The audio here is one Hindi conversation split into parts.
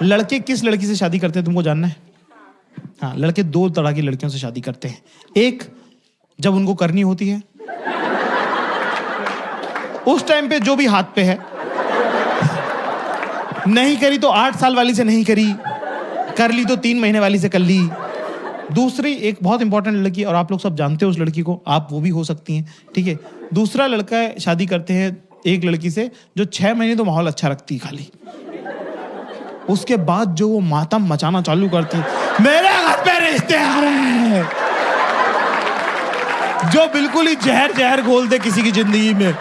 लड़के किस लड़की से शादी करते हैं तुमको जानना है? हाँ, लड़के दो तरह की लड़कियों से शादी करते हैं। एक, जब उनको करनी होती है, उस टाइम पे जो भी हाथ पे है, नहीं करी तो 8 साल वाली से नहीं करी, कर ली तो 3 महीने वाली से कर ली। दूसरी, एक बहुत इंपॉर्टेंट लड़की, और आप लोग सब जानते हो उस लड़की को, आप वो भी हो सकती हैं, ठीक है। दूसरा लड़का शादी करते हैं एक लड़की से जो 6 महीने तो माहौल अच्छा रखती खाली, उसके बाद जो वो मातम मचाना चालू करती है, मेरे घर पे रिश्ते आ रहे हैं, जो बिल्कुल ही जहर जहर घोल दे किसी की जिंदगी में,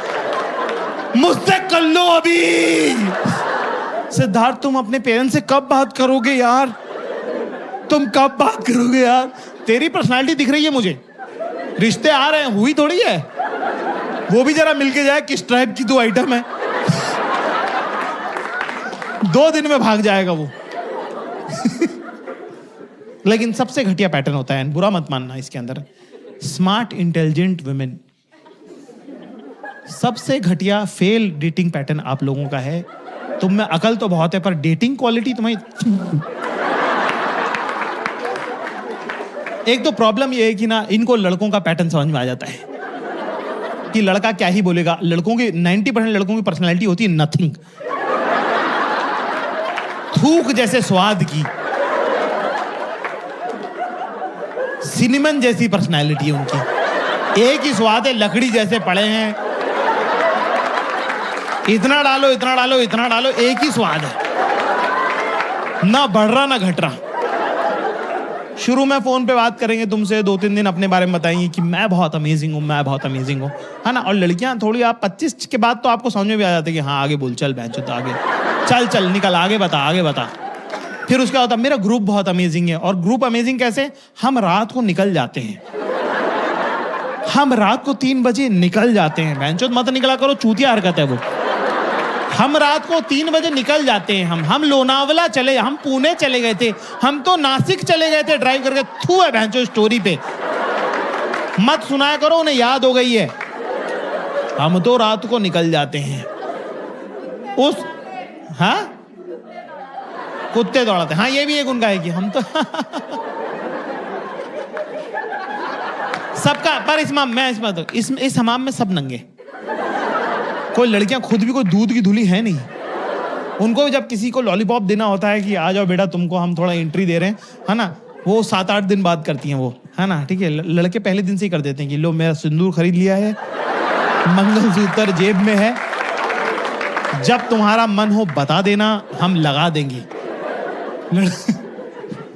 मुझसे कर लो अभी। सिद्धार्थ, तुम अपने पेरेंट्स से कब बात करोगे यार? तुम कब बात करोगे यार? तेरी पर्सनालिटी दिख रही है मुझे, रिश्ते आ रहे हैं, हुई थोड़ी है। वो भी जरा मिलके जाए किस टाइप की 2 आइटम है। 2 दिन में भाग जाएगा वो। लेकिन सबसे घटिया पैटर्न होता है, बुरा मत मानना इसके अंदर, स्मार्ट इंटेलिजेंट वुमेन। सबसे घटिया फेल डेटिंग पैटर्न आप लोगों का है। तुम में अकल तो बहुत है पर डेटिंग क्वालिटी तुम्हारी। एक तो प्रॉब्लम ये है कि ना, इनको लड़कों का पैटर्न समझ में आ जाता है कि लड़का क्या ही बोलेगा। लड़कों की 90% लड़कों की पर्सनैलिटी होती है नथिंग, थूक जैसे स्वाद की, सिनेमन जैसी पर्सनैलिटी है उनकी। एक ही स्वाद है, लकड़ी जैसे पड़े हैं, इतना डालो इतना डालो इतना डालो, एक ही स्वाद है, ना बढ़ रहा ना घट रहा। शुरू में फोन पे बात करेंगे तुमसे, 2-3 दिन अपने बारे में बताएंगे कि मैं बहुत अमेजिंग हूँ, मैं बहुत अमेजिंग हूँ, है ना। और लड़कियां थोड़ी, आप 25 के बाद तो आपको समझ में भी आ जाते हैं कि हाँ आगे बोल, चल बहन आगे चल चल निकल, आगे बता आगे बता। फिर उसका होता मेरा ग्रुप बहुत अमेजिंग है। और ग्रुप अमेजिंग कैसे? हम रात को निकल जाते हैं, हम रात को 3 बजे निकल जाते हैं। बहनचोद मत निकला करो, चूतिया हरकत है वो। हम रात को 3 बजे निकल जाते हैं। हम लोनावला चले, हम पुणे चले गए थे, हम तो नासिक चले गए थे ड्राइव करके। थू है बहनचोद स्टोरी पे, मत सुनाया करो, उन्हें याद हो गई है। हम तो रात को निकल जाते हैं उस, हाँ कुत्ते दौड़ाते, हाँ ये भी एक उनका है कि हम तो सबका। पर इस हमाम में सब नंगे। कोई लड़कियां खुद भी कोई दूध की धुली है नहीं। उनको जब किसी को लॉलीपॉप देना होता है कि आ जाओ बेटा तुमको हम थोड़ा एंट्री दे रहे हैं, है ना, वो 7-8 दिन बाद करती हैं वो, है ना, ठीक है। लड़के पहले दिन से ही कर देते हैं कि लो मेरा सिंदूर खरीद लिया है, मंगलसूत्र जेब में है, जब तुम्हारा मन हो बता देना, हम लगा देंगे।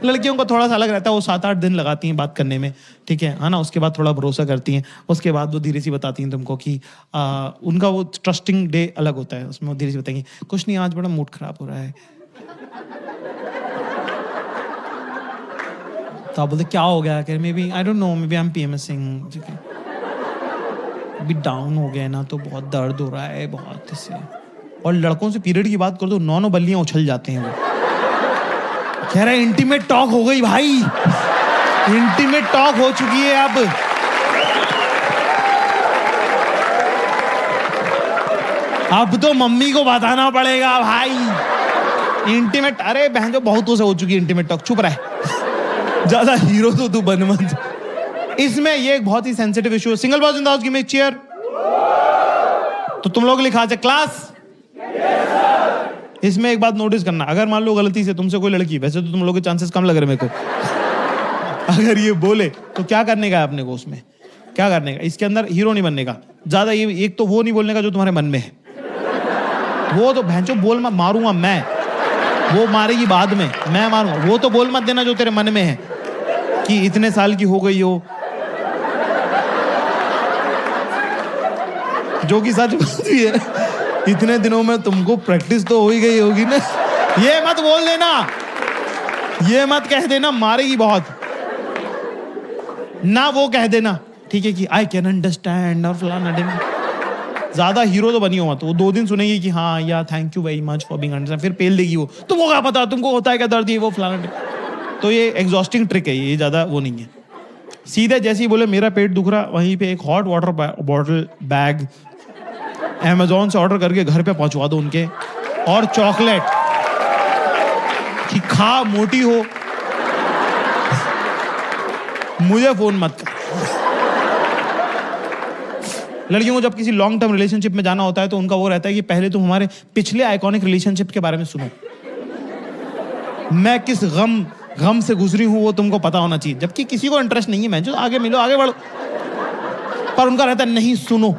लड़कियों को थोड़ा सा अलग रहता है, वो 7-8 दिन लगाती हैं बात करने में, ठीक है ना। उसके बाद थोड़ा भरोसा करती हैं, उसके बाद वो धीरे से बताती हैं तुमको कि उनका वो ट्रस्टिंग डे अलग होता है, उसमें वो धीरे से बताएंगी कुछ नहीं आज बड़ा मूड खराब हो रहा है। तो आप बोलते क्या हो गया? कह maybe I don't know, maybe I am PMSing, ठीक है, अभी डाउन हो गया ना तो बहुत दर्द हो रहा है बहुत से। और लड़कों से पीरियड की बात कर दो, 9 बल्लियां उछल जाते हैं वो। कह रहा है इंटीमेट टॉक हो गई भाई, इंटीमेट टॉक हो चुकी है अब तो मम्मी को बताना पड़ेगा भाई इंटीमेट। अरे बहन जो बहुतों से हो चुकी है इंटीमेट टॉक, चुप रहे, ज्यादा हीरो तो तू बन मत। इसमें ये एक बहुत ही सेंसिटिव इशू है। Single boys in the house give me chair. तो तुम लोग लिखा जाए क्लास। इसमें एक बात नोटिस करना, अगर मान लो गलती से तुमसे कोई लड़की, वैसे तो तुम लोगों के चांसेस कम लग रहे मेरे को, अगर ये बोले तो क्या करने का है अपने को? उसमें क्या करने का? इसके अंदर हीरो नहीं बनने का ज्यादा। ये एक तो वो नहीं बोलने का जो तुम्हारे मन में है, वो तो भैंचो बोल मत, मारूंगा मैं, वो मारेगी बाद में, मैं मारूंगा। वो तो बोल मत देना जो तेरे मन में है कि इतने साल की हो गई हो, जो कि सच बात भी है। इतने दिनों में तुमको प्रैक्टिस तो हो ही गई होगी ना। ये मत बोल देना, ये मत कह देना, मारेगी बहुत ना। वो कह देना ठीक है कि आई कैन अंडरस्टैंड और फलाना दिन। ज्यादा हीरो तो बनी हो मत। वो 2 दिन सुनेगी कि हाँ या thank you very much for being understand, फिर पेल देगी वो। तुमको क्या पता, तुमको होता है क्या दर्द, ये वो फलाना। तो ये एग्जॉस्टिंग ट्रिक है, ये ज्यादा वो नहीं है। सीधे जैसे ही बोले मेरा पेट दुख रहा, वहीं पे एक hot water bottle bag Amazon से ऑर्डर करके घर पे पहुंचवा दो उनके, और चॉकलेट खा मोटी हो, मुझे फोन मत कर। लड़कियों को जब किसी लॉन्ग टर्म रिलेशनशिप में जाना होता है तो उनका वो रहता है कि पहले तुम हमारे पिछले आइकॉनिक रिलेशनशिप के बारे में सुनो, मैं किस गम से गुजरी हूं वो तुमको पता होना चाहिए। जबकि किसी को इंटरेस्ट नहीं है, मैं जो आगे मिलो, आगे बढ़ो, पर उनका रहता है नहीं सुनो।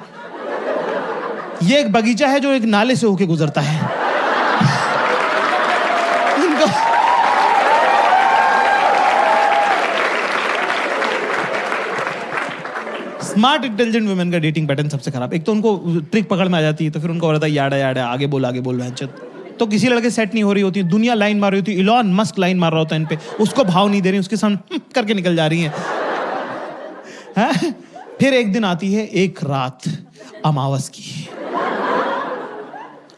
ये एक बगीचा है जो एक नाले से होके गुजरता है। स्मार्ट इंटेलिजेंट वुमेन का डेटिंग पैटर्न सबसे खराब। एक तो उनको ट्रिक पकड़ में आ जाती है, तो फिर उनको रहता है याड़ा याड़ा, आगे बोल वहचत। तो किसी लड़के सेट नहीं हो रही होती, दुनिया लाइन मार रही होती, इलॉन मस्क लाइन मार रहा होता है इन पे, उसको भाव नहीं दे रही, उसके सामने करके निकल जा रही है। फिर एक दिन आती है एक रात अमावस की,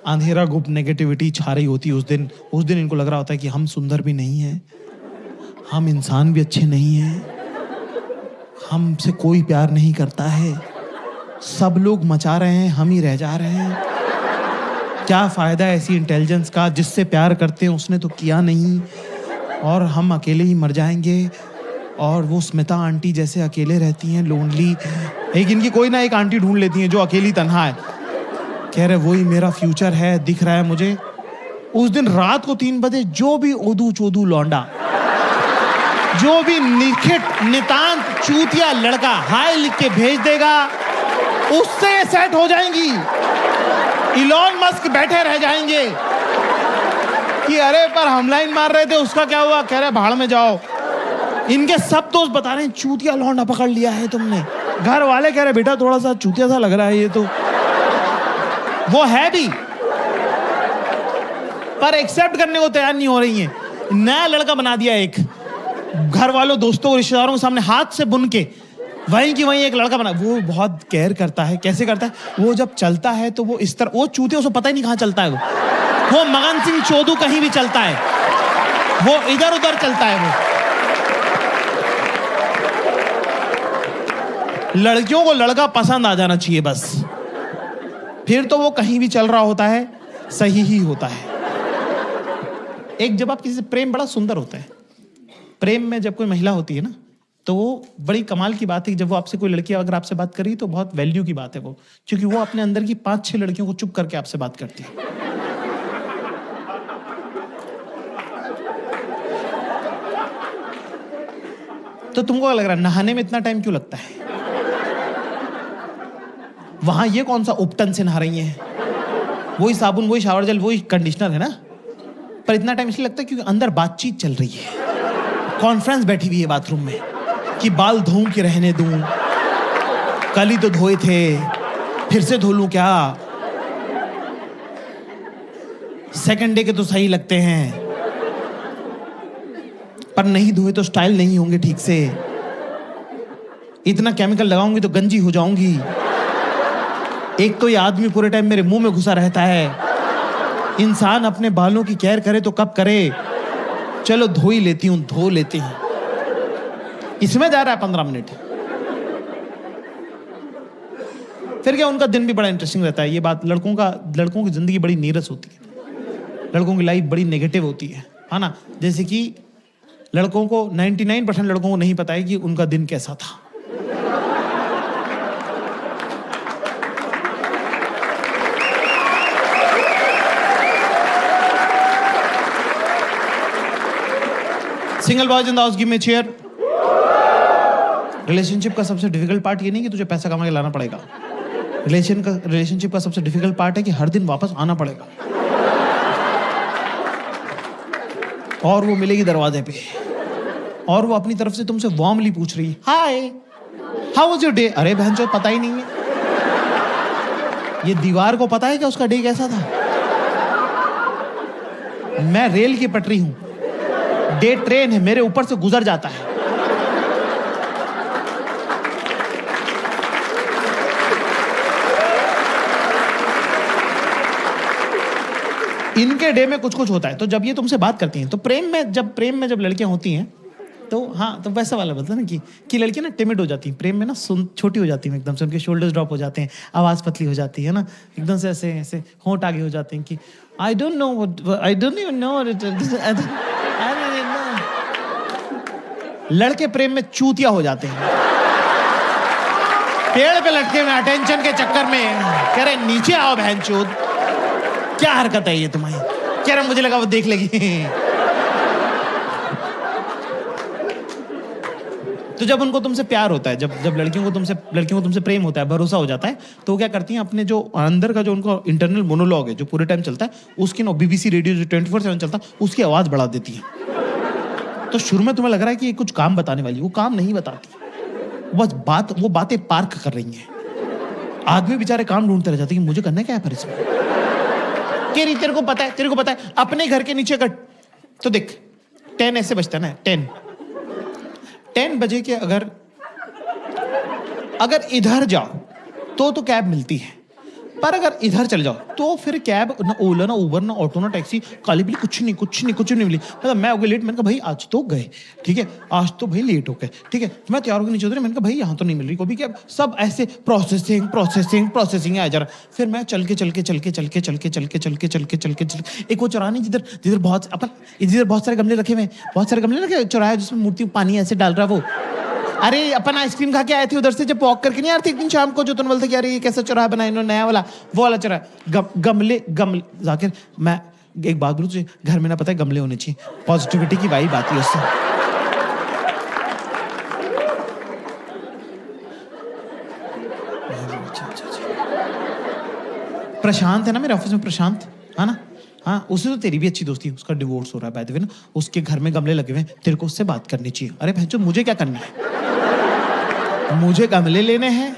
अंधेरा गुप्त नेगेटिविटी छा रही होती है। उस दिन इनको लग रहा होता है कि हम सुंदर भी नहीं हैं, हम इंसान भी अच्छे नहीं हैं, हमसे कोई प्यार नहीं करता है, सब लोग मचा रहे हैं, हम ही रह जा रहे हैं। क्या फायदा ऐसी इंटेलिजेंस का, जिससे प्यार करते हैं उसने तो किया नहीं, और हम अकेले ही मर जाएंगे। और वो स्मिता आंटी जैसे अकेले रहती हैं, लोनली। एक इनकी कोई ना एक आंटी ढूंढ लेती हैं जो अकेली तन्हा है, कह रहे वही मेरा फ्यूचर है, दिख रहा है मुझे। उस दिन रात को 3 बजे जो भी ओदू चोदू लौंडा, जो भी निखिट नितांत चूतिया लड़का हाय लिख के भेज देगा, उससे ये सेट हो जाएंगी। इलॉन मस्क बैठे रह जाएंगे कि अरे पर हम लाइन मार रहे थे, उसका क्या हुआ, कह रहे भाड़ में जाओ। इनके सब दोस्त बता रहे हैं चूतिया लौंडा पकड़ लिया है तुमने। घर वाले कह रहे बेटा थोड़ा सा चूतिया सा लग रहा है ये तो, वो है भी, पर एक्सेप्ट करने को तैयार नहीं हो रही है। नया लड़का बना दिया एक, घर वालों दोस्तों रिश्तेदारों के सामने हाथ से बुन के वहीं की वहीं एक लड़का बना। वो बहुत केयर करता है। कैसे करता है? वो जब चलता है तो वो इस तरह, वो चूते उसको पता ही नहीं कहाँ चलता है। वो मगन सिंह चोदू कहीं भी चलता है, वो इधर उधर चलता है। वो लड़कियों को लड़का पसंद आ जाना चाहिए बस, फिर तो वो कहीं भी चल रहा होता है, सही ही होता है। एक जब आप किसी से, प्रेम बड़ा सुंदर होता है। प्रेम में जब कोई महिला होती है ना, तो वो बड़ी कमाल की बात है कि जब वो आपसे, कोई लड़की अगर आपसे बात करी तो बहुत वैल्यू की बात है वो, क्योंकि वो अपने अंदर की 5-6 लड़कियों को चुप करके आपसे बात करती है। तो तुमको क्या लग रहा है नहाने में इतना टाइम क्यों लगता है? वहां ये कौन सा उपटन से नहा रही हैं? वही साबुन, वही शावर जेल, वही कंडीशनर है ना, पर इतना टाइम इसलिए लगता है क्योंकि अंदर बातचीत चल रही है। कॉन्फ्रेंस बैठी हुई है बाथरूम में कि बाल धोऊं कि रहने दूं, कल ही तो धोए थे, फिर से धो लूं क्या, सेकंड डे के तो सही लगते हैं, पर नहीं धोए तो स्टाइल नहीं होंगे ठीक से, इतना केमिकल लगाऊंगी तो गंजी हो जाऊंगी, एक तो ये आदमी पूरे टाइम मेरे मुंह में घुसा रहता है, इंसान अपने बालों की केयर करे तो कब करे, चलो धो ही लेती हूं, धो लेते हैं। इसमें जा रहा है 15 मिनट। फिर क्या, उनका दिन भी बड़ा इंटरेस्टिंग रहता है। ये बात, लड़कों की जिंदगी बड़ी नीरस होती है, लड़कों की लाइफ बड़ी नेगेटिव होती है ना। जैसे कि लड़कों को 99% लड़कों को नहीं पता है कि उनका दिन कैसा था। Single boys in the house, give me chair. Relationship का सबसे डिफिकल्ट पार्ट ये नहीं कि तुझे पैसा कमा के लाना पड़ेगा। रिलेशनशिप का सबसे डिफिकल्ट पार्ट है कि हर दिन वापस आना पड़ेगा, और वो मिलेगी दरवाजे पे, और वो अपनी तरफ से तुमसे वार्मली पूछ रही है, hi how was your day. अरे बहनचोद पता ही नहीं है, ये दीवार को पता है क्या उसका डे कैसा था? मैं रेल की पटरी हूं, डे ट्रेन है, मेरे ऊपर से गुजर जाता है। इनके डे में कुछ कुछ होता है। तो जब ये तुमसे बात करती हैं, तो प्रेम में जब लड़कियां होती हैं, तो हाँ, तो वैसा वाला बोलता है ना कि लड़कियां ना टिमिड हो जाती हैं प्रेम में ना, छोटी हो जाती हैं एकदम से, उनके शोल्डर्स ड्रॉप हो जाते हैं, आवाज पतली हो जाती है ना, एकदम से ऐसे होंठ आगे हो जाते हैं कि आई डोंट इवन नो अरे ना, लड़के प्रेम में चूतिया हो जाते हैं, पेड़ पे लटके में अटेंशन के चक्कर में कह रहे नीचे आओ बहनचोद। क्या हरकत है ये तुम्हारी? कह रहे मुझे लगा वो देख लेगी। तो जब उनको तुमसे प्यार होता है, जब लड़कियों को तुमसे प्रेम होता है, भरोसा हो जाता है, तो क्या करती हैं, अपने जो अंदर का जो उनको इंटरनल मोनोलॉग है जो पूरे टाइम चलता है, उसकी ना बीबीसी रेडियो जो 24/7 चलता है, उसकी आवाज बढ़ा देती है। तो शुरू में तुम्हें लग रहा है कि ये कुछ काम बताने वाली, वो काम नहीं बताती, बस वो बातें पार्क कर रही हैं। आदमी बेचारे काम ढूंढते रह जाते हैं कि मुझे करना क्या है पर इसमें। तेरे को पता है अपने घर के नीचे का तो देख 10 ऐसे बजता है ना, 10 बजे के अगर इधर जाओ तो कैब मिलती है, पर अगर इधर चले जाओ तो फिर कैब ना, ओला ना, उबर ना, ऑटो ना, टैक्सी, काली बिल्ली कुछ नहीं मिली। मतलब मैं हो गया लेट, मैंने कहा भाई आज तो गए, ठीक है, आज तो भाई लेट हो गए, ठीक है, मैं तैयार होकर नीचे उतरे, मैंने कहा भाई यहाँ तो नहीं मिल रही कोई कैब, सब ऐसे प्रोसेसिंग आ जा रहा। फिर मैं चल के एक वो चौराहा नहीं जिधर बहुत सारे गमले रखे हुए, चौराहा जिसमें मूर्ति पानी ऐसे डाल रहा वो। अरे अपन आइसक्रीम खा के आए थे उधर से, जब वॉक करके नहीं आ रही थी एक दिन शाम को, जो तुम बोलते कि अरे ये कैसा चौराहा बनाया इन्होंने नया वाला, वो वाला चौराहा। गमले जाकिर, मैं एक बात बोलूं तुझे, घर में ना पता है गमले होने चाहिए, पॉजिटिविटी की वाइब आती है उससे। प्रशांत है ना मेरे ऑफिस में, प्रशांत, है ना, हाँ, उससे तो तेरी भी अच्छी दोस्ती है, उसका डिवोर्स हो रहा है बाय द वे ना, उसके घर में गमले लगे हुए हैं, तेरे को उससे बात करनी चाहिए। अरे भैंचो मुझे क्या करना है? मुझे गमले लेने हैं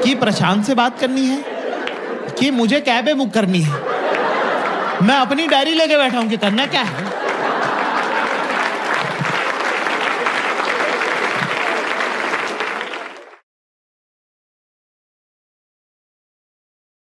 कि प्रशांत से बात करनी है कि मुझे कैब बुक करनी है? मैं अपनी डायरी लेके बैठा हूं कि करना क्या है।